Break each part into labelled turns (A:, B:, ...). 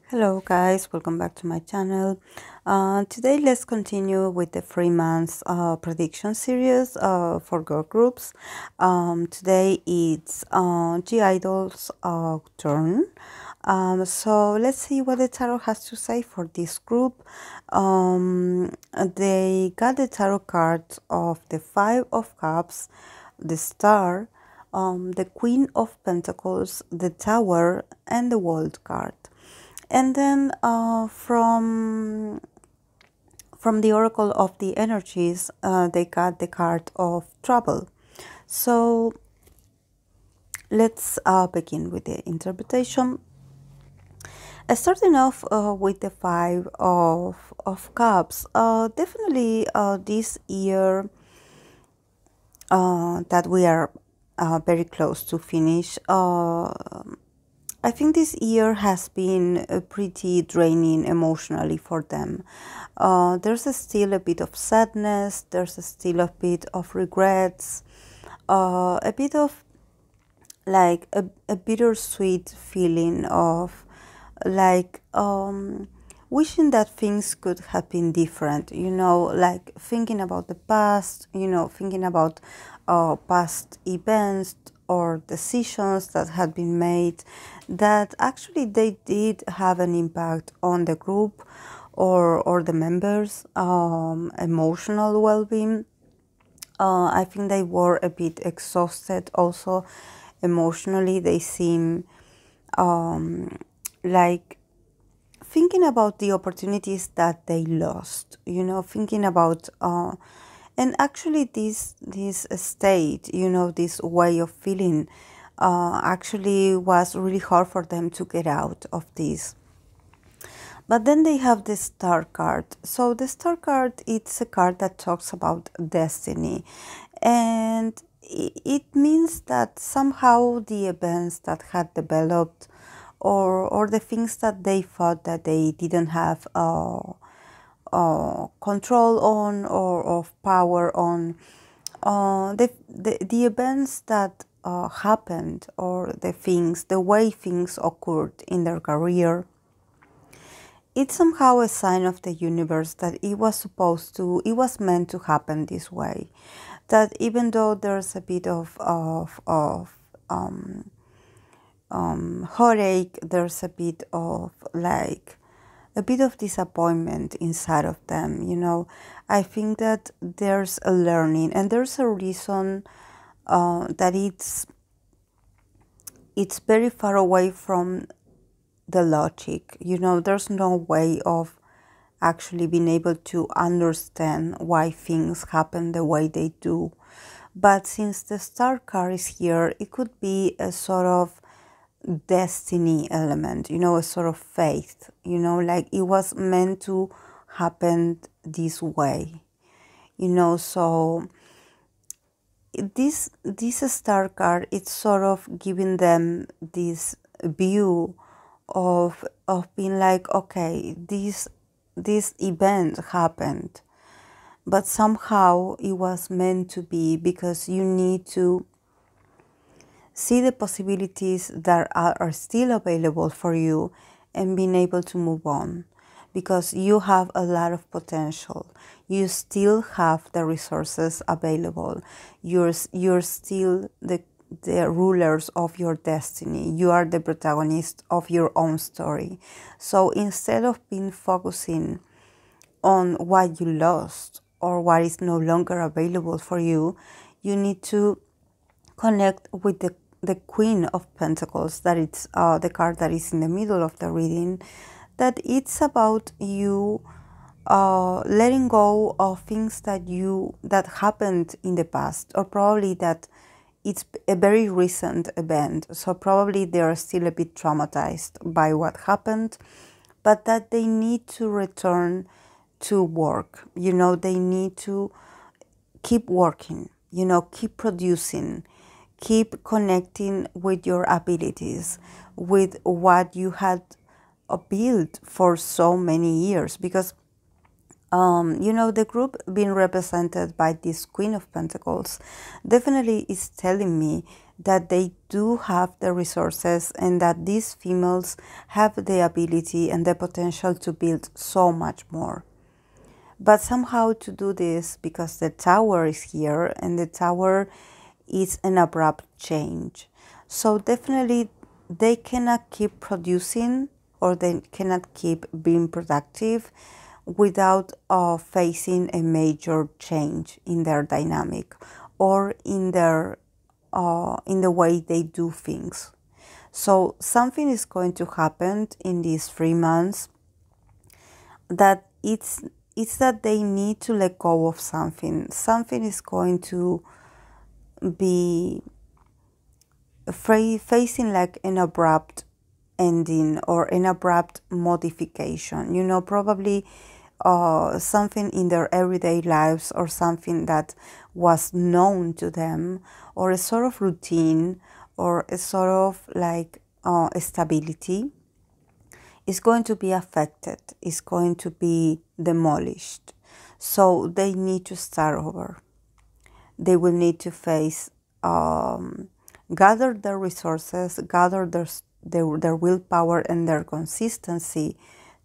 A: Hello guys, welcome back to my channel. Today let's continue with the 3 months prediction series for girl groups. Today it's G-Idol's turn. So let's see what the tarot has to say for this group. They got the tarot cards of the Five of Cups, the Star, the Queen of Pentacles, the Tower, and the World card. And then from the Oracle of the Energies, they got the card of Trouble. So let's begin with the interpretation. Starting off with the Five of Cups, definitely this year that we are very close to finish. I think this year has been pretty draining emotionally for them. There's still a bit of sadness, there's still a bit of regrets, a bit of like a bittersweet feeling of like wishing that things could have been different, you know, like thinking about the past, you know, thinking about past events or decisions that had been made that actually they did have an impact on the group or the members' emotional well-being. I think they were a bit exhausted also emotionally. They seem like thinking about the opportunities that they lost, you know, thinking about and actually this state, you know, this way of feeling actually was really hard for them to get out of this. But then they have the Star card. So the Star card, it's a card that talks about destiny, and it means that somehow the events that had developed or the things that they thought that they didn't have control on or of power on, the events that happened or the way things occurred in their career, it's somehow a sign of the universe that it was meant to happen this way. That even though there's a bit of heartache, there's a bit of like a bit of disappointment inside of them, you know, I think that there's a learning and there's a reason that it's very far away from the logic, you know, there's no way of actually being able to understand why things happen the way they do. But since the Star card is here, it could be a sort of destiny element, you know, a sort of faith, you know, like it was meant to happen this way, you know. So this Star card, it's sort of giving them this view of being like, okay, this event happened, but somehow it was meant to be, because you need to see the possibilities that are still available for you and being able to move on, because you have a lot of potential. You still have the resources available. You're still the rulers of your destiny. You are the protagonist of your own story. So instead of being focusing on what you lost or what is no longer available for you, you need to connect with the Queen of Pentacles, that it's the card that is in the middle of the reading, that it's about you letting go of things that happened in the past, or probably that it's a very recent event, so probably they are still a bit traumatized by what happened, but that they need to return to work, you know, they need to keep working, you know, keep producing, keep connecting with your abilities, with what you had built for so many years, because you know, the group being represented by this Queen of Pentacles definitely is telling me that they do have the resources and that these females have the ability and the potential to build so much more. But somehow to do this, because the tower is here and the tower is an abrupt change. So definitely they cannot keep producing, or they cannot keep being productive without facing a major change in their dynamic or in the way they do things. So something is going to happen in these 3 months that it's that they need to let go of something. Something is going to be facing like an abrupt ending or an abrupt modification. You know, probably something in their everyday lives or something that was known to them, or a sort of routine or a sort of like stability is going to be affected, is going to be demolished. So they need to start over. They will need to face, gather their resources, gather their willpower and their consistency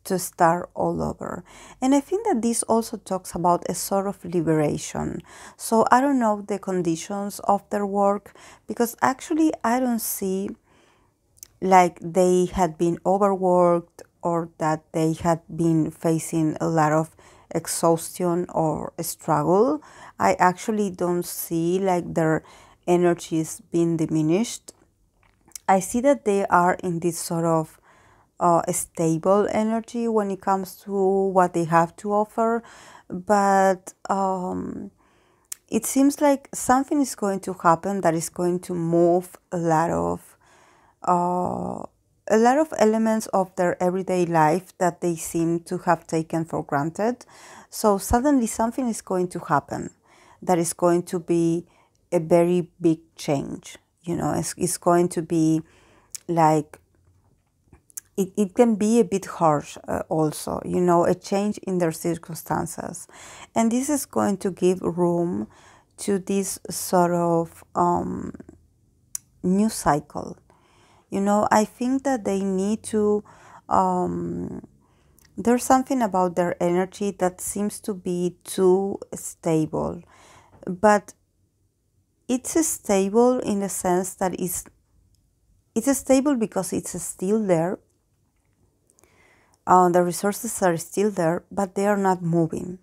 A: to start all over. And I think that this also talks about a sort of liberation. So I don't know the conditions of their work, because actually I don't see like they had been overworked or that they had been facing a lot of exhaustion or struggle. I actually don't see like their energies being diminished. I see that they are in this sort of stable energy when it comes to what they have to offer, but it seems like something is going to happen that is going to move a lot of elements of their everyday life that they seem to have taken for granted. So suddenly something is going to happen that is going to be a very big change. You know, it's going to be like, it can be a bit harsh also, you know, a change in their circumstances. And this is going to give room to this sort of new cycle. You know, I think that they need to, there's something about their energy that seems to be too stable. But it's stable in the sense that it's stable because it's still there. The resources are still there, but they are not moving.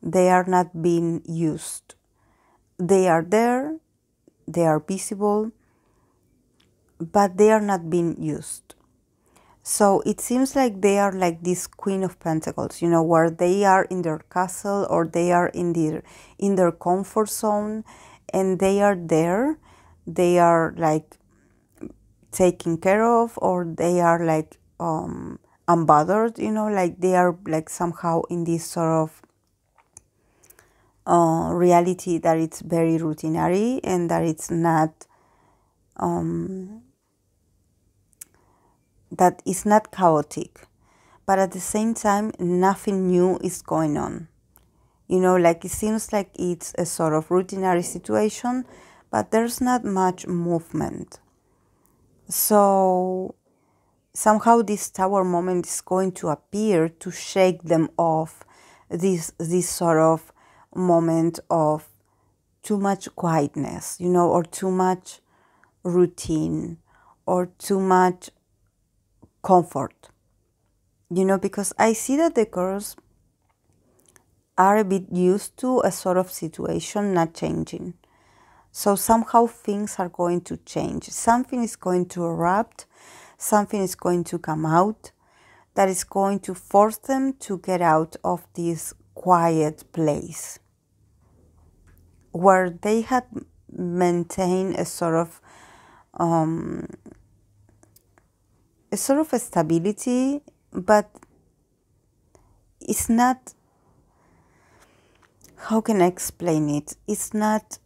A: They are not being used. They are there, they are visible, but they are not being used. So it seems like they are like this Queen of Pentacles, you know, where they are in their castle or they are in their comfort zone, and they are there. They are like taken care of, or they are like unbothered, you know, like they are like somehow in this sort of reality that it's very routinary and that it's not that is not chaotic, but at the same time nothing new is going on. You know, like it seems like it's a sort of routinary situation, but there's not much movement. So somehow this tower moment is going to appear to shake them off this sort of moment of too much quietness, you know, or too much routine or too much comfort, you know, because I see that the girls are a bit used to a sort of situation not changing. So somehow things are going to change. Something is going to erupt. Something is going to come out that is going to force them to get out of this quiet place where they had maintained a sort of stability, but it's not, how can I explain it? It's not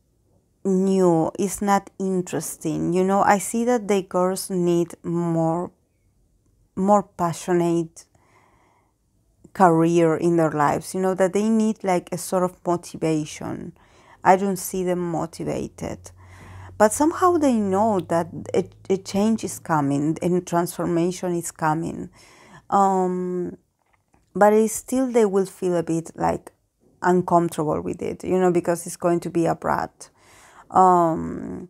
A: new, it's not interesting. You know, I see that the girls need more passionate career in their lives, you know, that they need like a sort of motivation. I don't see them motivated. But somehow they know that a change is coming and transformation is coming. But it's still they will feel a bit like uncomfortable with it, because it's going to be abrupt. But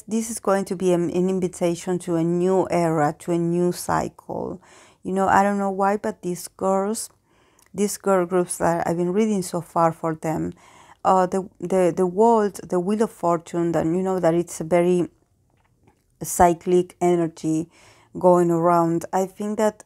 A: this is going to be an invitation to a new era, to a new cycle. I don't know why, but these girl groups that I've been reading so far for them, the world, the Wheel of Fortune, that that it's a very cyclic energy going around. I think that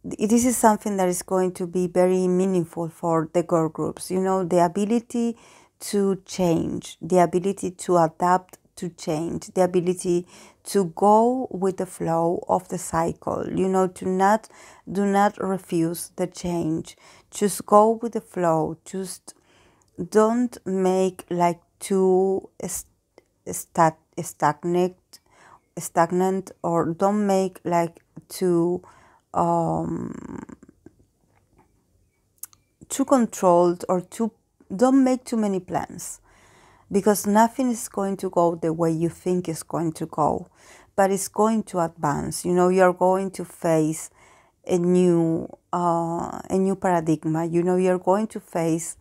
A: this is something that is going to be very meaningful for the girl groups. The ability to change, the ability to adapt to change, the ability to go with the flow of the cycle, do not refuse the change. Just go with the flow. Just don't make like too stagnant, or don't make like too controlled, or don't make too many plans, because nothing is going to go the way you think it's going to go, but it's going to advance. You're going to face a new paradigm. You're going to face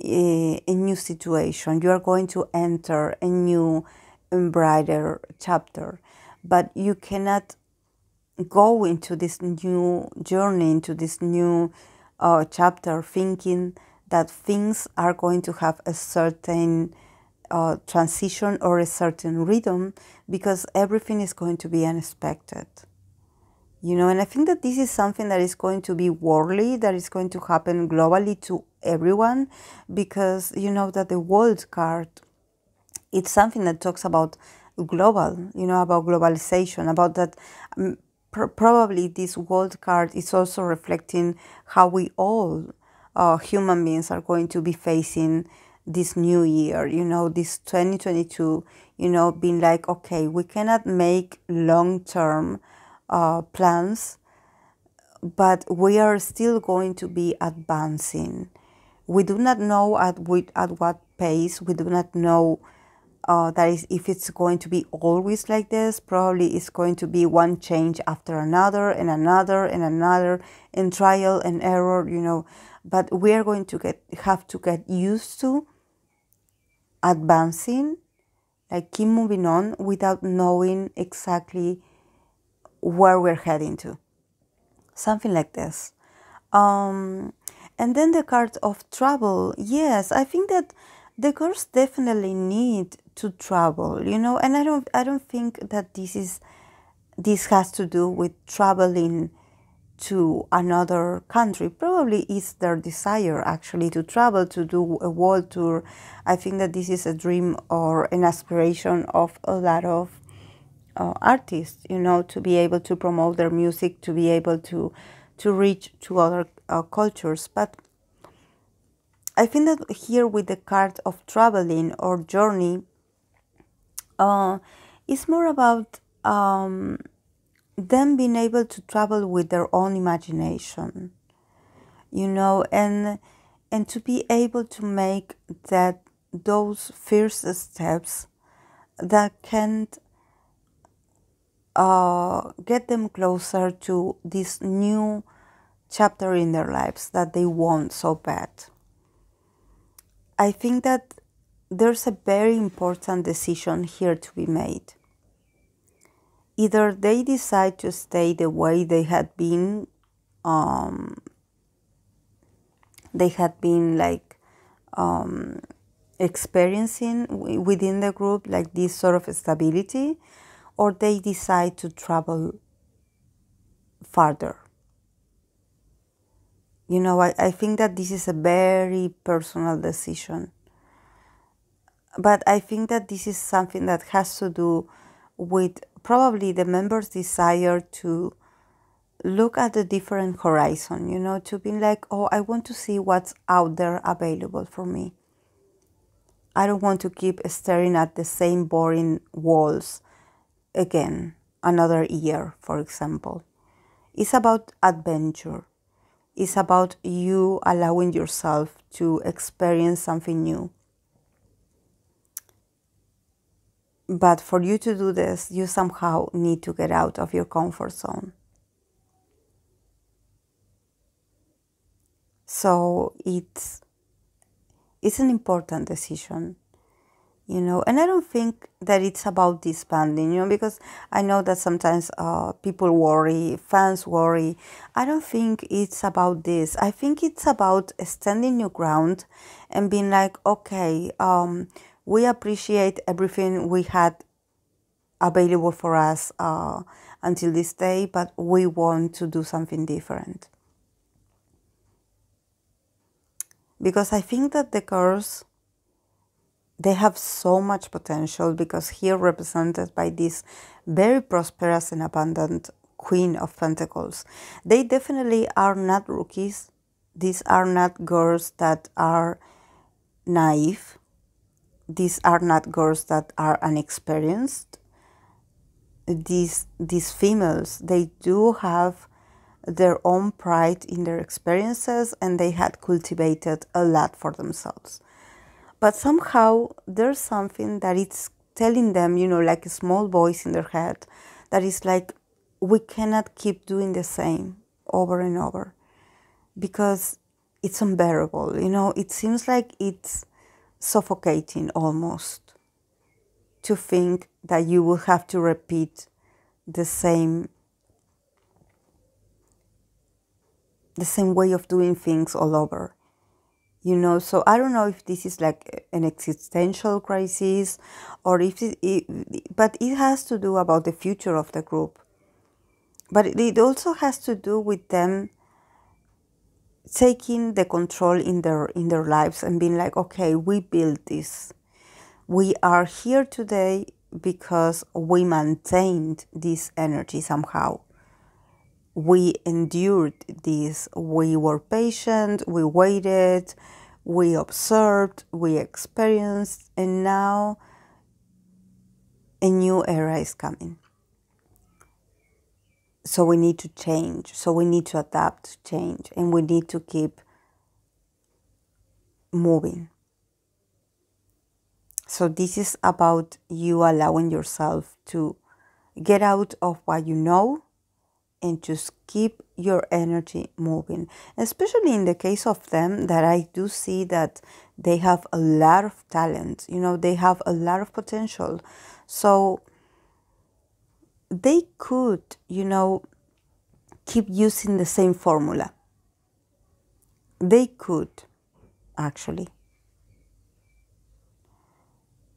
A: a new situation. You are going to enter a new and brighter chapter, but you cannot go into this new journey, into this new chapter, thinking that things are going to have a certain transition or a certain rhythm, because everything is going to be unexpected. And I think that this is something that is going to be worldly, that is going to happen globally to everyone, because that the world card, it's something that talks about global, about globalization, about that. Probably this world card is also reflecting how we all human beings are going to be facing this new year, this 2022, being like, okay, we cannot make long-term plans, but we are still going to be advancing. We do not know at what pace. We do not know that is, if it's going to be always like this. Probably it's going to be one change after another and another and another, and trial and error, but we are going to have to get used to advancing, like keep moving on without knowing exactly where we're heading to. Something like this. And then the card of travel. Yes, I think that the girls definitely need to travel, and I don't think that this has to do with traveling to another country. Probably it's their desire actually to travel, to do a world tour. I think that this is a dream or an aspiration of a lot of artists, to be able to promote their music, to be able to reach to other cultures. But I think that here with the card of traveling or journey, it's more about them being able to travel with their own imagination, and to be able to make those first steps that can get them closer to this new chapter in their lives that they want so bad. I think that there's a very important decision here to be made. Either they decide to stay the way they had been experiencing within the group, like this sort of stability, or they decide to travel farther. I think that this is a very personal decision. But I think that this is something that has to do with probably the members' desire to look at a different horizon, to be like, oh, I want to see what's out there available for me. I don't want to keep staring at the same boring walls again, another year, for example. It's about adventure. It's about you allowing yourself to experience something new. But for you to do this, you somehow need to get out of your comfort zone. So it's an important decision, you know. And I don't think that it's about disbanding, you know, because I know that sometimes people worry, fans worry. I don't think it's about this. I think it's about standing your ground and being like, okay, we appreciate everything we had available for us until this day, but we want to do something different. Because I think that the girls, they have so much potential, because here represented by this very prosperous and abundant Queen of Pentacles. They definitely are not rookies. These are not girls that are naive. These are not girls that are unexperienced. These females, they do have their own pride in their experiences, and they had cultivated a lot for themselves. But somehow there's something that it's telling them, you know, like a small voice in their head that is like, we cannot keep doing the same over and over, because it's unbearable, you know. It seems like it's suffocating almost to think that you will have to repeat the same way of doing things all over, you know. So I don't know if this is like an existential crisis, or if but it has to do about the future of the group. But it also has to do with them taking the control in their lives and being like, okay, we built this. We are here today because we maintained this energy somehow. We endured this. We were patient, we waited, we observed, we experienced, and now a new era is coming. So we need to change. So we need to adapt, change, and we need to keep moving. So this is about you allowing yourself to get out of what you know and just keep your energy moving. Especially in the case of them, that I do see that they have a lot of talent, you know, they have a lot of potential. So they could, you know, keep using the same formula. They could, actually.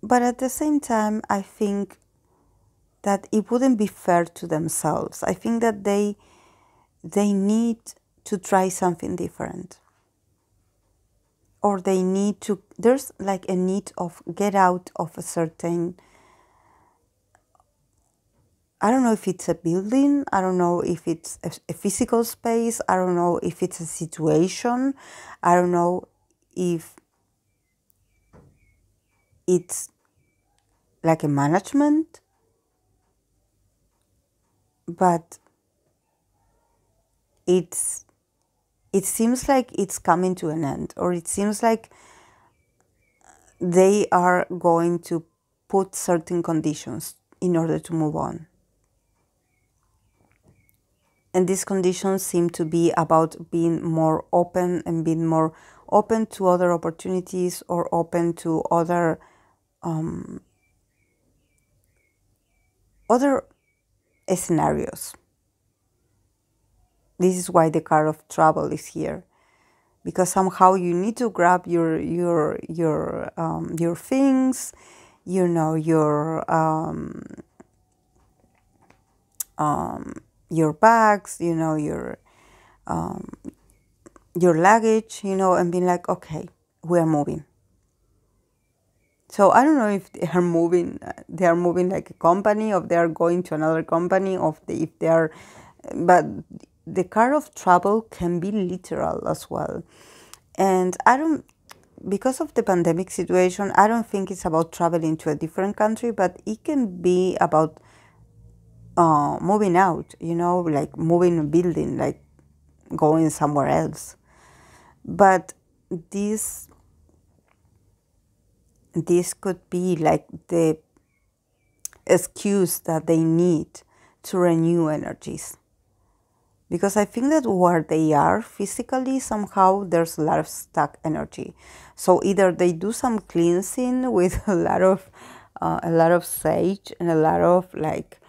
A: But at the same time, I think that it wouldn't be fair to themselves. I think that they need to try something different. Or they need to, there's like a need of get out of a certain, I don't know if it's a building, I don't know if it's a physical space, I don't know if it's a situation, I don't know if it's like a management, but it seems like it's coming to an end, or it seems like they are going to put certain conditions in order to move on. And these conditions seem to be about being more open and being more open to other opportunities, or open to other scenarios. This is why the card of travel is here, because somehow you need to grab your things, you know, your bags, you know, your luggage, you know, and being like, okay, we are moving. So I don't know if they are moving like a company, or they are going to another company, if they are, but the card of travel can be literal as well. And because of the pandemic situation, I don't think it's about traveling to a different country, but it can be about moving out, you know, like moving a building, like going somewhere else. But this could be like the excuse that they need to renew energies. Because I think that where they are physically, somehow there's a lot of stuck energy. So either they do some cleansing with a lot of sage and a lot of like,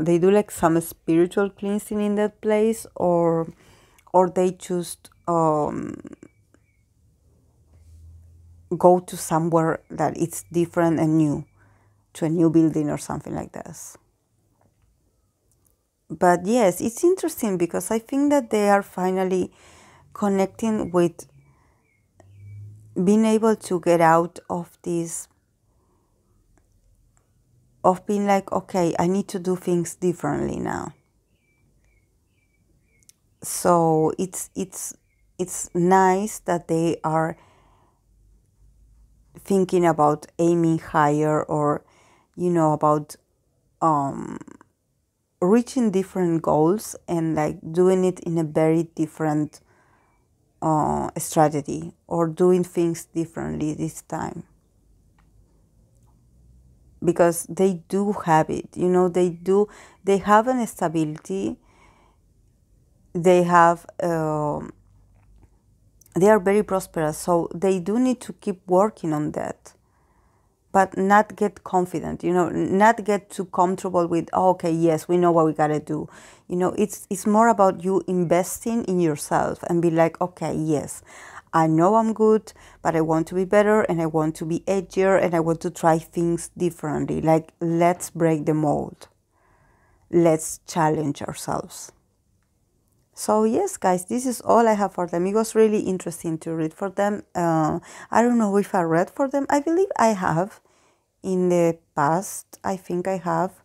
A: they do like some spiritual cleansing in that place, or they just go to somewhere that it's different and new, to a new building or something like this. But yes, it's interesting because I think that they are finally connecting with being able to get out of this, of being like, okay, I need to do things differently now. So it's nice that they are thinking about aiming higher, or about reaching different goals and like doing it in a very different strategy, or doing things differently this time, because they do have it. They have an stability. They have they are very prosperous, so they do need to keep working on that, but not get confident, not get too comfortable with, oh, okay, yes, we know what we gotta do. It's more about you investing in yourself and be like, okay, yes, I know I'm good, but I want to be better, and I want to be edgier, and I want to try things differently. Like, let's break the mold. Let's challenge ourselves. So yes, guys, this is all I have for them. It was really interesting to read for them. I don't know if I read for them. I believe I have in the past. I think I have.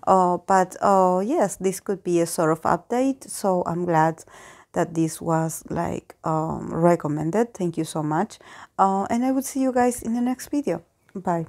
A: But yes, this could be a sort of update. So I'm glad that this was like recommended. Thank you so much. And I will see you guys in the next video. Bye.